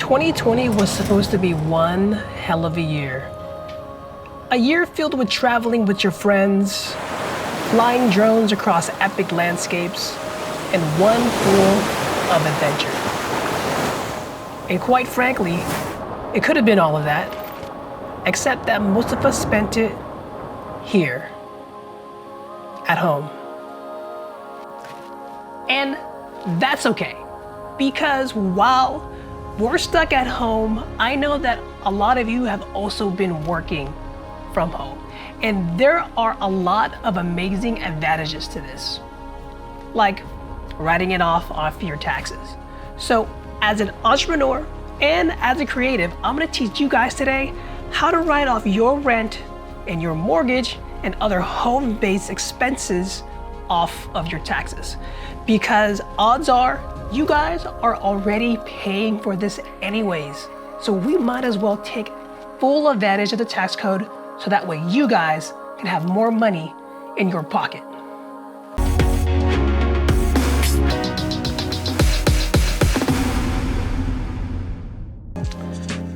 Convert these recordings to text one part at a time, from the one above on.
2020 was supposed to be one hell of a year. A year filled with traveling with your friends, flying drones across epic landscapes, and one full of adventure. And quite frankly, it could have been all of that, except that most of us spent it here, at home. And that's okay, because while we're stuck at home, I know that a lot of you have also been working from home. And there are a lot of amazing advantages to this, like writing it off your taxes. So as an entrepreneur and as a creative, I'm gonna teach you guys today how to write off your rent and your mortgage and other home-based expenses off of your taxes. Because odds are you guys are already paying for this anyways. So we might as well take full advantage of the tax code so that way you guys can have more money in your pocket.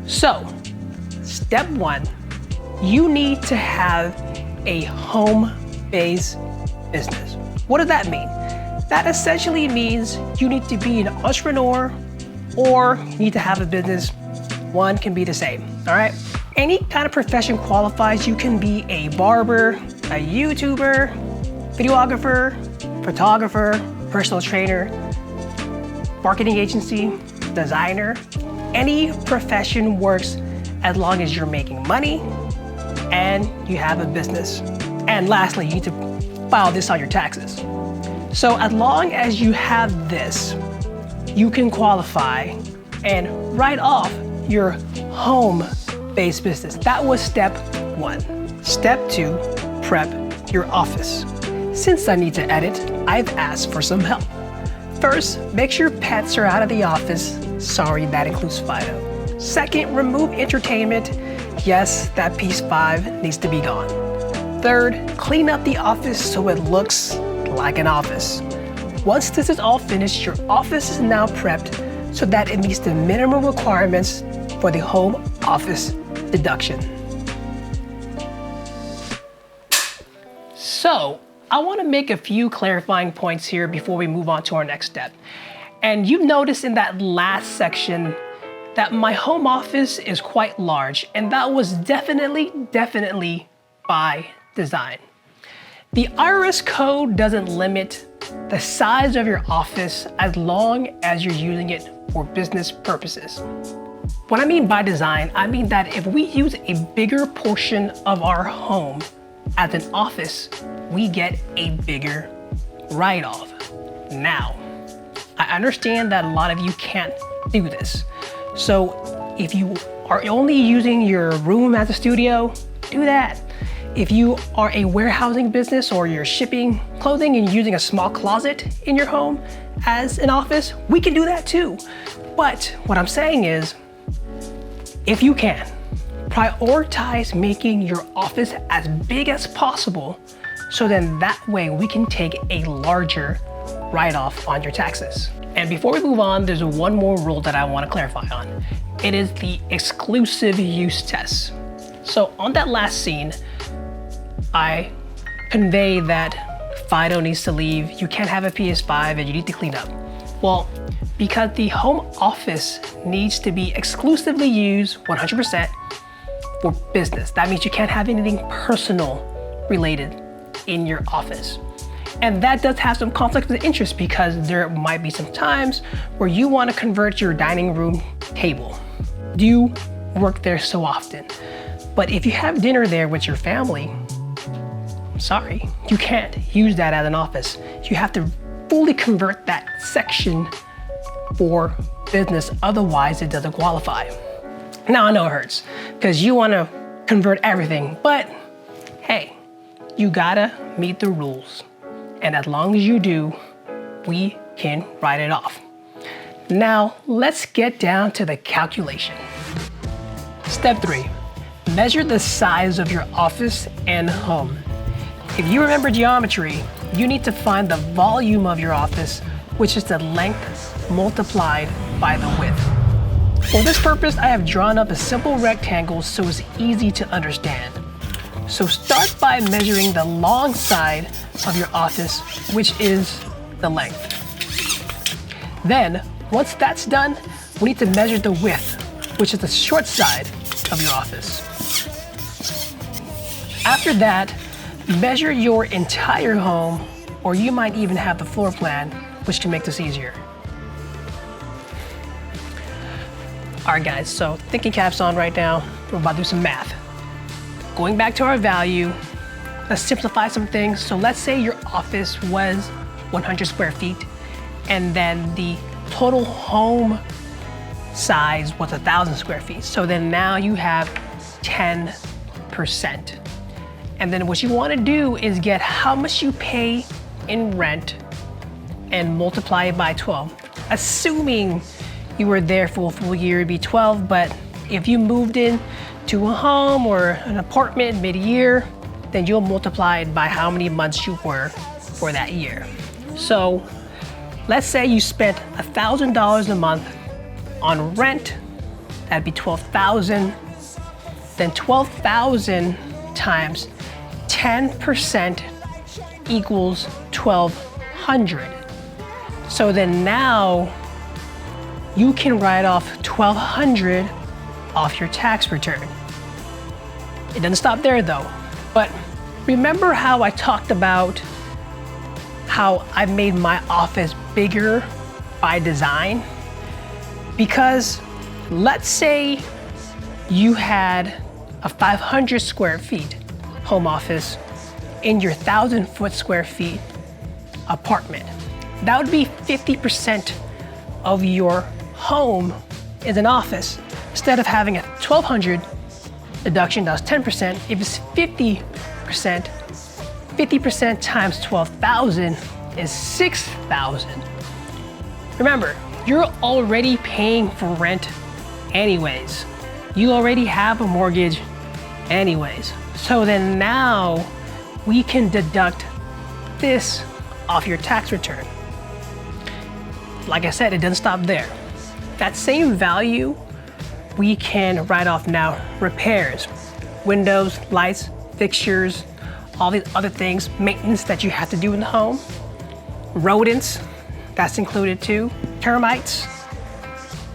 So, step one, you need to have a home-based business. What does that mean? That essentially means you need to be an entrepreneur or you need to have a business. One can be the same, all right? Any kind of profession qualifies. You can be a barber, a YouTuber, videographer, photographer, personal trainer, marketing agency, designer. Any profession works as long as you're making money and you have a business. And lastly, you need to file this on your taxes. So as long as you have this, you can qualify and write off your home-based business. That was step one. Step two, prep your office. Since I need to edit, I've asked for some help. First, make sure pets are out of the office. Sorry, that includes Fido. Second, remove entertainment. Yes, that piece 5 needs to be gone. Third, clean up the office so it looks like an office. Once this is all finished, your office is now prepped so that it meets the minimum requirements for the home office deduction. So, I want to make a few clarifying points here before we move on to our next step. And you've noticed in that last section that my home office is quite large, and that was definitely by design. The IRS code doesn't limit the size of your office as long as you're using it for business purposes. What I mean by design, I mean that if we use a bigger portion of our home as an office, we get a bigger write-off. Now, I understand that a lot of you can't do this. So if you are only using your room as a studio, do that. If you are a warehousing business or you're shipping clothing and using a small closet in your home as an office, we can do that too. But what I'm saying is, if you can, prioritize making your office as big as possible so then that way we can take a larger write-off on your taxes. And before we move on, there's one more rule that I want to clarify on. It is the exclusive use test. So on that last scene, I convey that Fido needs to leave, you can't have a PS5 and you need to clean up. Well, because the home office needs to be exclusively used 100% for business. That means you can't have anything personal related in your office. And that does have some conflicts of interest because there might be some times where you want to convert your dining room table. You work there so often. But if you have dinner there with your family, sorry, you can't use that as an office. You have to fully convert that section for business, otherwise it doesn't qualify. Now I know it hurts because you want to convert everything, but hey, you gotta meet the rules. And as long as you do, we can write it off. Now let's get down to the calculation. Step 3, measure the size of your office and home. If you remember geometry, you need to find the volume of your office, which is the length multiplied by the width. For this purpose, I have drawn up a simple rectangle so it's easy to understand. So start by measuring the long side of your office, which is the length. Then, once that's done, we need to measure the width, which is the short side of your office. After that, measure your entire home, or you might even have the floor plan, which can make this easier. All right, guys, so thinking caps on right now. We're about to do some math. Going back to our value, let's simplify some things. So let's say your office was 100 square feet, and then the total home size was 1,000 square feet. So then now you have 10%. And then what you want to do is get how much you pay in rent and multiply it by 12. Assuming you were there for a full year, it'd be 12, but if you moved in to a home or an apartment mid-year, then you'll multiply it by how many months you were for that year. So let's say you spent $1,000 a month on rent, that'd be 12,000. Then 12,000 times 10% equals 1,200. So then now you can write off 1,200 off your tax return. It doesn't stop there though, but remember how I talked about how I made my office bigger by design? Because let's say you had a 500 square feet home office in your 1,000 square feet apartment. That would be 50% of your home is an office. Instead of having a 1,200 deduction, that was 10%, if it's 50%, 50% times 12,000 is 6,000. Remember, you're already paying for rent anyways. You already have a mortgage anyways. So then now we can deduct this off your tax return. Like I said, it doesn't stop there. That same value, we can write off now repairs, windows, lights, fixtures, all these other things, maintenance that you have to do in the home, rodents, that's included too, termites.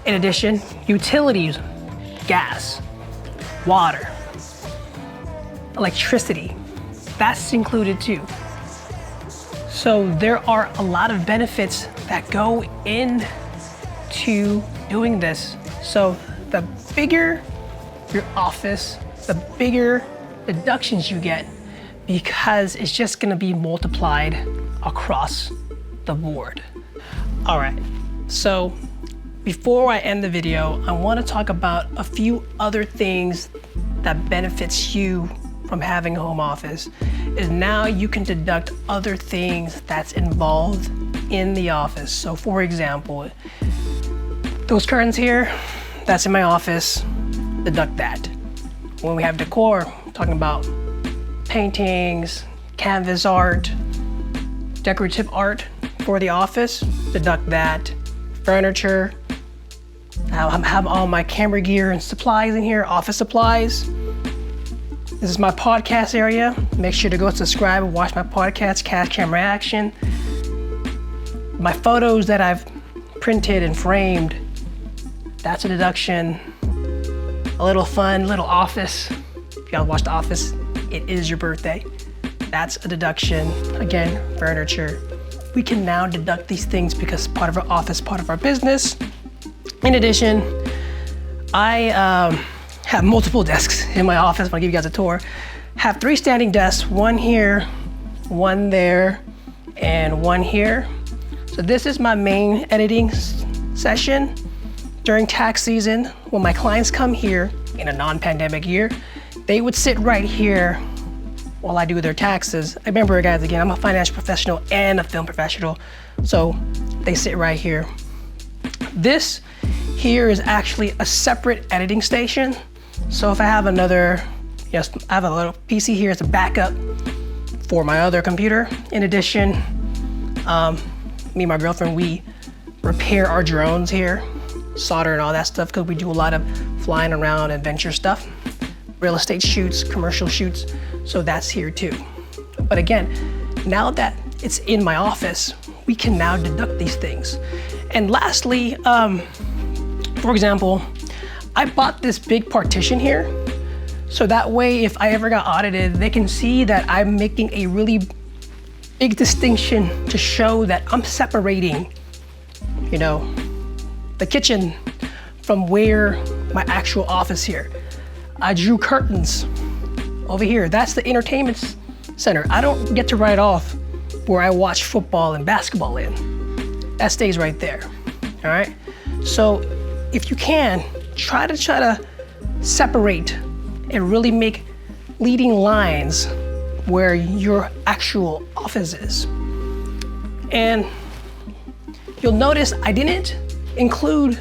In addition, utilities, gas, water, electricity, that's included too. So there are a lot of benefits that go into doing this. So the bigger your office, the bigger deductions you get, because it's just gonna be multiplied across the board. All right, so before I end the video, I wanna talk about a few other things that benefits you from having a home office. Is now you can deduct other things that's involved in the office. So for example, those curtains here, that's in my office, deduct that. When we have decor, talking about paintings, canvas art, decorative art for the office, deduct that. Furniture, I have all my camera gear and supplies in here, office supplies. This is my podcast area. Make sure to go subscribe and watch my podcast, Cast Camera Action. My photos that I've printed and framed, that's a deduction. A little fun, little office. If y'all watch The Office, it is your birthday. That's a deduction. Again, furniture. We can now deduct these things because part of our office, part of our business. In addition, I have multiple desks in my office. I'll give you guys a tour. Have 3 standing desks, one here, one there, and one here. So this is my main editing session during tax season. When my clients come here in a non-pandemic year, they would sit right here while I do their taxes. Remember guys, again, I'm a financial professional and a film professional, so they sit right here. This here is actually a separate editing station. So if I have another, yes, I have a little PC here as a backup for my other computer. In addition, me and my girlfriend, we repair our drones here. solder and all that stuff, because we do a lot of flying around adventure stuff, real estate shoots, commercial shoots, so that's here too. But again, now that it's in my office, we can now deduct these things. And lastly, for example, I bought this big partition here, so that way if I ever got audited, they can see that I'm making a really big distinction to show that I'm separating, you know, the kitchen from where my actual office here. I drew curtains over here. That's the entertainment center. I don't get to write off where I watch football and basketball in. That stays right there, all right? So if you can, try to separate and really make leading lines where your actual office is. And you'll notice I didn't include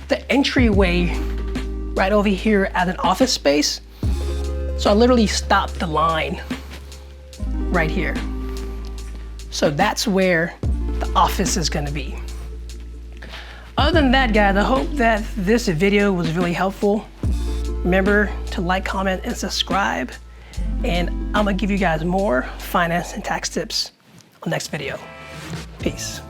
the entryway right over here as an office space. So I literally stopped the line right here. So that's where the office is gonna be. Other than that, guys, I hope that this video was really helpful. Remember to like, comment, and subscribe. And I'm gonna give you guys more finance and tax tips on the next video. Peace.